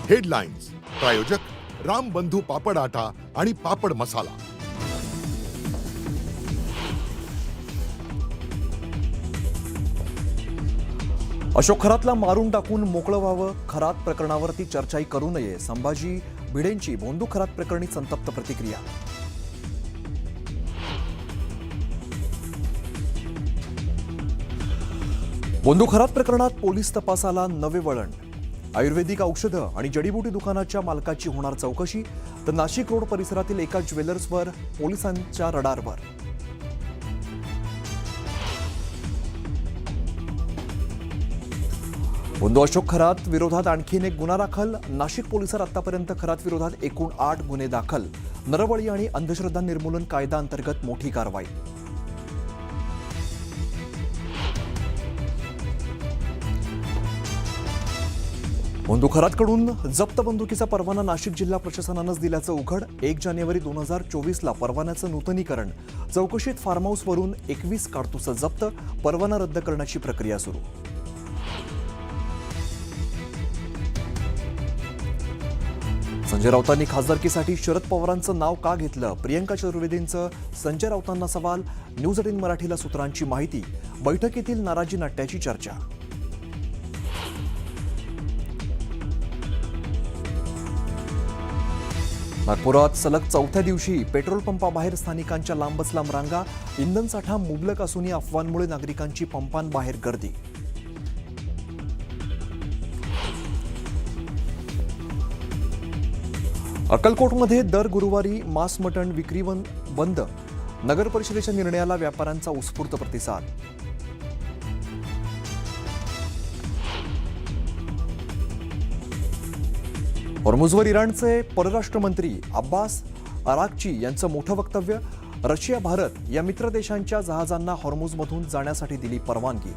Headlines प्रायोजक राम बंधू पापड आटा आणि पापड मसाला। अशोक खरातला मारून टाकून मोकळं व्हावं, खरात प्रकरणावरती चर्चाही करू नये, संभाजी भिडेंची भोंदू खरात प्रकरणी संतप्त प्रतिक्रिया। भोंदू खरात प्रकरणात पोलीस तपासाला नवे वळण, आयुर्वेदिक औषधं आणि जडीबुटी दुकानाच्या मालकाची होणार चौकशी, तर नाशिक रोड परिसरातील एका ज्वेलर्सवर पोलिसांच्या रडारवर। भोंदू अशोक खरात विरोधात आणखीन एक गुन्हा दाखल, नाशिक पोलिसात आतापर्यंत खरात विरोधात एकूण 8 गुन्हे दाखल, नरबळी आणि अंधश्रद्धा निर्मूलन कायदा अंतर्गत मोठी कारवाई। भोंदू खरातकडून जप्त बंदुकीचा परवाना नाशिक जिल्हा प्रशासनानंच दिल्याचं उघड, 1 जानेवारी 2024ला परवान्याचं नूतनीकरण, चौकशीत फार्म हाऊसवरून 21 काडतुसं जप्त, परवाना रद्द करण्याची प्रक्रिया सुरू। संजय राऊतांनी खासदारकीसाठी शरद पवारांचं नाव का घेतलं, प्रियंका चतुर्वेदींचं संजय राऊतांना सवाल, न्यूज 18 मराठीला सूत्रांची माहिती, बैठकीतील नाराजी नाट्याची चर्चा। नागपुरात सलग 4थ्या दिवशी पेट्रोल पंपाबाहेर स्थानिकांच्या लांबच लांब रांगा, इंधन साठा मुबलक असूनही अफवांमुळे नागरिकांची पंपांबाहेर गर्दी। अक्कलकोटमध्ये दर गुरुवारी मांस मटण विक्री बंद, नगर परिषदेच्या निर्णयाला व्यापाऱ्यांचा उत्स्फूर्त प्रतिसाद। हॉर्मुझवर इराणचे परराष्ट्र मंत्री अब्बास अराक्ची यांचं मोठं वक्तव्य, रशिया भारत या मित्र देशांच्या जहाजांना हॉर्मुझमधून जाण्यासाठी दिली परवानगी।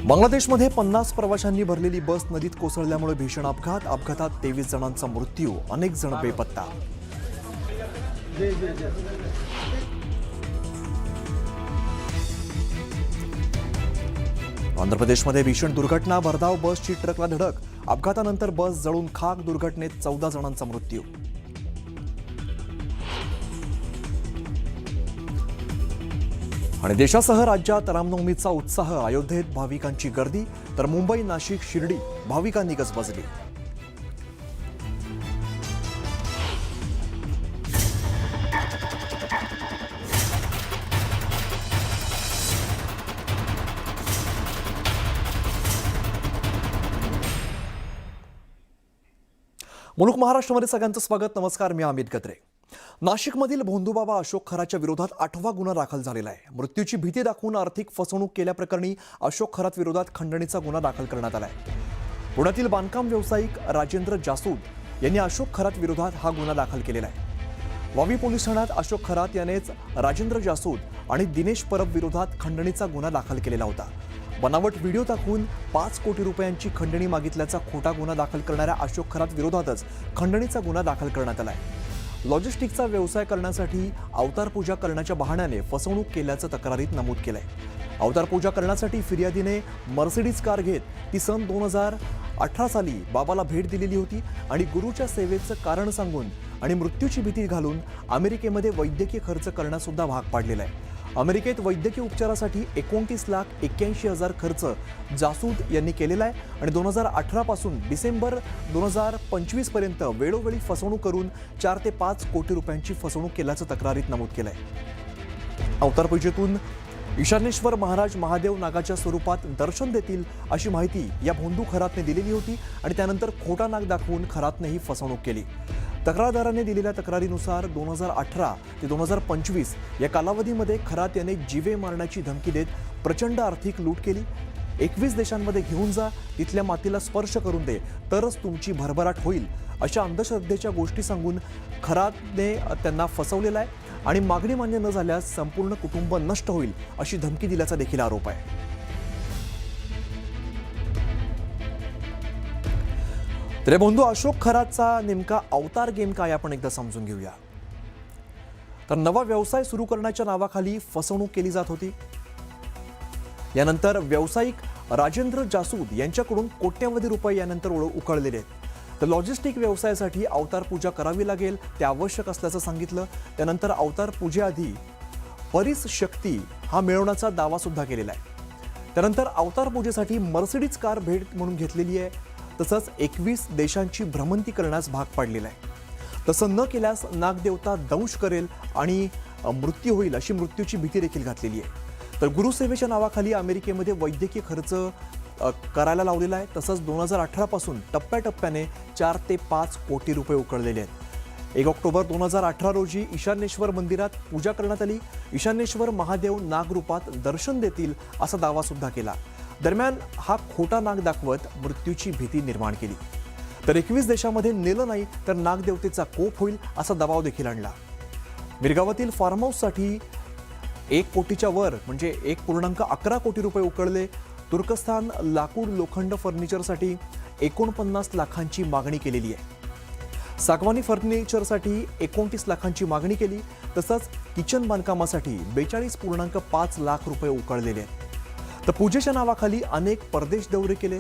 बांगलादेशमध्ये 50 प्रवाशांनी भरलेली बस नदीत कोसळल्यामुळे भीषण अपघातात 23 जणांचा मृत्यू, अनेक जण बेपत्ता। आंध्र प्रदेशमध्ये भीषण दुर्घटना, भरधाव बसची ट्रकला धडक, अपघातानंतर बस जळून खाक, दुर्घटनेत 14 जणांचा मृत्यू। आणि देशासह राज्यात रामनवमीचा उत्साह, अयोध्येत भाविकांची गर्दी, तर मुंबई, नाशिक, शिर्डी भाविकांनी गजबजली। मुलुक महाराष्ट्रामध्ये सगळ्यांचं स्वागत, नमस्कार, मी अमित गत्रे। नाशिकमधील भोंदूबाबा अशोक खरातच्या विरोधात 8वा गुन्हा दाखल झालेला आहे। मृत्यूची भीती दाखवून आर्थिक फसवणूक केल्याप्रकरणी अशोक खरात विरोधात खंडणीचा गुन्हा दाखल करण्यात आला आहे। पुण्यातील बांधकाम व्यावसायिक राजेंद्र जासूद यांनी अशोक खरात विरोधात हा गुन्हा दाखल केलेला आहे। वावी पोलीस ठाण्यात अशोक खरात यानेच राजेंद्र जासूद आणि दिनेश परब विरोधात खंडणीचा गुन्हा दाखल केलेला होता। बनावट व्हिडिओ दाखवून 5 कोटी रुपयांची खंडणी मागितल्याचा खोटा गुन्हा दाखल करणाऱ्या अशोक खरात विरोधातच खंडणीचा गुन्हा दाखल करण्यात आला आहे। लॉजिस्टिकचा व्यवसाय करण्यासाठी अवतार पूजा करण्याच्या बहाण्याने फसवणूक केल्याचं तक्रारीत नमूद केलंय। अवतार पूजा करण्यासाठी फिर्यादीने मर्सिडीज कार घेत ती सन 2018 साली बाबाला भेट दिलेली होती आणि गुरुच्या सेवेचं कारण सांगून आणि मृत्यूची भीती घालून अमेरिकेमध्ये वैद्यकीय खर्च करण्यासुद्धा भाग पाडलेला आहे। अमेरिकेत वैद्यकीय उपचारासाठी 29,81,000 खर्च जासूद यांनी केलेला आहे आणि 2018 पासून डिसेंबर 2025 पर्यंत वेळोवेळी फसवणूक करून 4 ते 5 कोटी रुपयांची फसवणूक केल्याचं तक्रारीत नमूद केलंय। अवतार पूजेतून ईशानेश्वर महाराज महादेव नागाच्या स्वरूपात दर्शन देतील अशी माहिती या भोंदू खरातने दिलेली होती आणि त्यानंतर खोटा नाग दाखवून खरातने ही फसवणूक केली। तक्रारदाराने दिलेल्या तक्रारीनुसार 2018 ते 2025 या कालावधीमध्ये खरात याने जीवे मारण्याची धमकी देत प्रचंड आर्थिक लूट केली। 21 देशांमध्ये घेऊन जा, तिथल्या मातीला स्पर्श करून दे, तरच तुमची भरभराट होईल, अशा अंधश्रद्धेच्या गोष्टी सांगून खरातने त्यांना फसवलेला आहे आणि मागणी मान्य न झाल्यास संपूर्ण कुटुंब नष्ट होईल अशी धमकी दिल्याचा देखील आरोप आहे। तर भोंदू अशोक खरातचा नेमका अवतार गेम काय आपण एकदा समजून घेऊया। तर नवा व्यवसाय सुरू करण्याच्या नावाखाली फसवणूक केली जात होती। यानंतर व्यावसायिक राजेंद्र जासूद यांच्याकडून कोट्यवधी रुपये यानंतर उकळलेले आहेत। तर लॉजिस्टिक व्यवसायासाठी अवतार पूजा करावी लागेल ते आवश्यक असल्याचं सांगितलं। त्यानंतर अवतार पूजेआधी परीस शक्ती हा मिळवण्याचा दावा सुद्धा केलेला आहे। त्यानंतर अवतार पूजेसाठी मर्सिडीज कार भेट म्हणून घेतलेली आहे। तसंच 21 देशांची भ्रमंती करण्यास भाग पाडलेला आहे। तसं न केल्यास नागदेवता दंश करेल आणि मृत्यू होईल अशी मृत्यूची भीती देखील घातलेली आहे। तर गुरुसेवेच्या नावाखाली अमेरिकेमध्ये वैद्यकीय खर्च करायला लावलेला आहे। तसंच 2018 पासून टप्प्याटप्प्याने 4 ते 5 कोटी रुपये उकळलेले आहेत। 1 ऑक्टोबर 2018 रोजी ईशान्येश्वर मंदिरात पूजा करण्यात आली। ईशान्येश्वर महादेव नागरूपात दर्शन देतील असा दावा सुद्धा केला। दरम्यान हा खोटा नाग दाखवत मृत्यूची भीती निर्माण केली। तर 21 देशामध्ये नेलं नाही तर नागदेवतेचा कोप होईल असा दबाव देखील आणला। मिरगावातील फार्म हाऊससाठी 1 कोटीच्या वर म्हणजे 1.11 कोटी रुपये उकळले। तुर्कस्तान लाकूड लोखंड फर्निचरसाठी 49 लाखांची मागणी केलेली आहे। सागवानी फर्निचरसाठी 29 लाखांची मागणी केली। तसंच किचन बांधकामासाठी 42.5 लाख रुपये उकळलेले आहेत। तर पूजेच्या नावाखाली अनेक परदेश दौरे केले,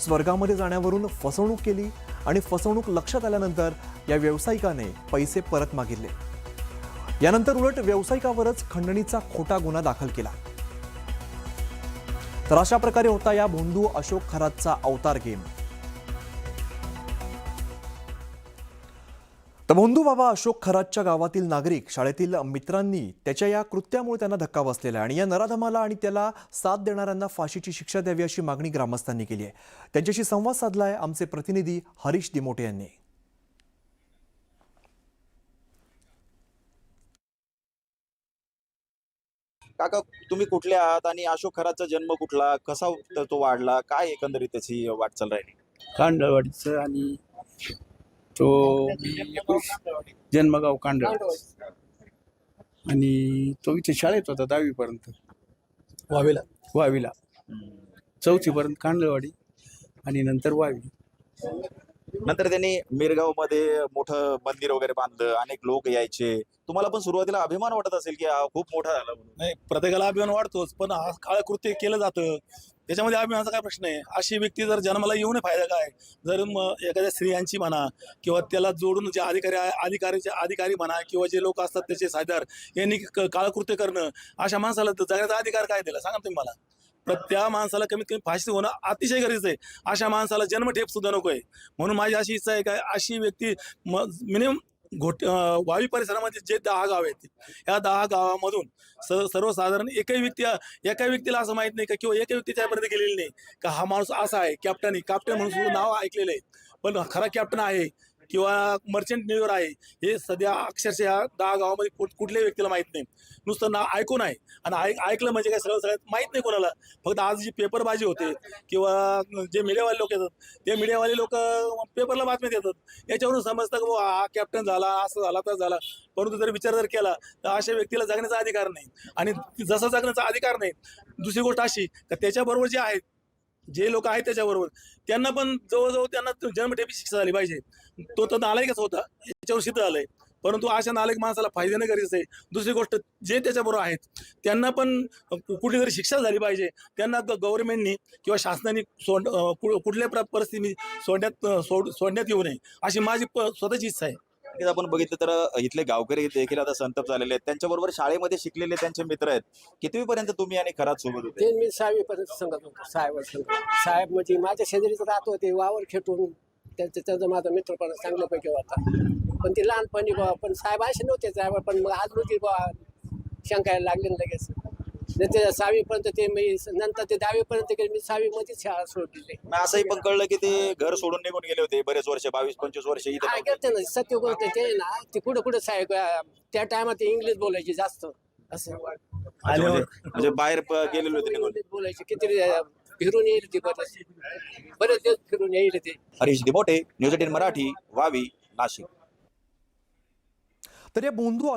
स्वर्गामध्ये जाण्यावरून फसवणूक केली आणि फसवणूक लक्षात आल्यानंतर या व्यावसायिकाने पैसे परत मागितले। यानंतर उलट व्यावसायिकावरच खंडणीचा खोटा गुन्हा दाखल केला। तर अशा प्रकारे होता या भोंदू अशोक खरातचा अवतार गेम। तर भोंदू बाबा अशोक खरातच्या गावातील नागरिक, शाळेतील मित्रांनी त्याच्या या कृत्यामुळे त्यांना धक्का बसलेला आहे आणि या नराधमाला आणि त्याला साथ देणाऱ्यांना फाशीची शिक्षा द्यावी अशी मागणी ग्रामस्थांनी केली आहे। त्यांच्याशी संवाद साधलाय आमचे प्रतिनिधी हरीश दिमोटे यांनी। काका, तुम्ही कुठले आहात आणि अशोक खरातचा जन्म कुठला, कसा तो वाढला, काय एकंदरीत त्याची वाटचाल राहिली? कांडळवाडीचं आणि तो जन्मगाव कांडळ आणि तो इथे शाळेत होता 10वी पर्यंत वावीला 4थी पर्यंत कांडळवाडी आणि नंतर वावी। नंतर त्यांनी मिरगाव मध्ये मोठं मंदिर वगैरे बांधलं, अनेक लोक यायचे। तुम्हाला पण सुरुवातीला अभिमान वाटत असेल की हा खूप मोठा झाला म्हणून? नाही, प्रत्येकाला अभिमान वाटतोच, पण हा काळ कृत्य केलं जातं त्याच्यामध्ये अभिमानाचा काय प्रश्न आहे? अशी व्यक्ती जर जन्माला येऊन फायदा काय? जर एखाद्या स्त्रियांची म्हणा किंवा त्याला जोडून जे अधिकारी म्हणा किंवा जे लोक असतात त्याचे साथीदार यांनी काळकृत्य करणं, अशा माणसाला जगण्याचा अधिकार काय दिला सांगा तुम्ही मला? त्या माणसाला कमीत कमी फाशी होणं अतिशय गरजेचं आहे। अशा माणसाला जन्मठेप सुद्धा नको आहे। म्हणून माझी अशी इच्छा आहे काय, अशी व्यक्ती मिनिमम वावी परिसरामध्ये जे 10 गाव आहेत, ह्या 10 गावामधून सर्वसाधारण एका व्यक्तीला असं माहित नाही का किंवा एका व्यक्तीच्यापर्यंत गेलेली नाही का हा माणूस असा आहे, कॅप्टन म्हणून सुद्धा नाव ऐकलेलं आहे, पण खरा कॅप्टन आहे किंवा मर्चंट नेव्हीवर आहे हे सध्या अक्षरशः या 10 गावामध्ये कुठल्याही व्यक्तीला माहित नाही। नुसतं नाव ऐकून आहे आणि ऐकलं म्हणजे काय सगळ्यात माहित नाही कोणाला। फक्त आज जी पेपरबाजी होते किंवा जे मीडियावाले लोक येतात, ते मीडियावाले लोक पेपरला बातम्या देतात, याच्यावरून समजतं की हा कॅप्टन झाला, असं झाला तर झाला। परंतु जर विचार जर केला तर अशा व्यक्तीला जगण्याचा अधिकार नाही आणि जसा जगण्याचा अधिकार नाही। दुसरी गोष्ट अशी का त्याच्याबरोबर जे आहेत, जे लोक आहेत त्याच्याबरोबर, त्यांना पण जवळजवळ त्यांना जन्मठेपी शिक्षा झाली पाहिजे। तो तर नालायकच होता, याच्यावर सिद्ध झालंय, परंतु अशा नालायक माणसाला फायदा नाही गरजेचं आहे। दुसरी गोष्ट, जे त्याच्याबरोबर आहेत त्यांना पण कुठली तरी शिक्षा झाली पाहिजे। त्यांना गव्हर्नमेंटनी किंवा शासनाने कुठल्या परिस्थितीने सोडण्यात येऊ नये अशी माझी स्वतःची इच्छा आहे। आपण बघितलं तर इथले गावकरी देखील आता संतप्त झालेले आहेत, त्यांच्याबरोबर शाळेमध्ये शिकलेले त्यांचे मित्र आहेत। कितवी पर्यंत तुम्ही आणि खरात सोबत होते? ते मी 6वी पर्यंत सांगत होतो। साहेब म्हणजे माझ्या शेजारीच राहत होते, वावर खेटून त्याचा माझा मित्रपणा चांगल्यापैकी होता। पण ते लहानपणी पण साहेब असे नव्हते साहेब, पण मग आज रोजी शंकायला लागले लगेच। ते 6वी पर्यंत ते मी नंतर ते 10वी पर्यंत मी 6वी मध्येच शाळा सोडली। असंही पण कळलं की ते घर सोडून निघून गेले होते बरेच वर्ष, 22-25 वर्ष इथे काय करते ना, सत्य गोष्ट ते ना, ते कुठं साहेब त्या टायमात इंग्लिश बोलायचे जास्त असं म्हणजे बाहेर गेलेले होते निघून। इंग्लिश बोलायचे, किती फिरून येईल ते बरेच दिवस फिरून येईल ते। हरीश दिमोटे, न्यूज 18 मराठी, वावी, नाशिक। तर या भोंदू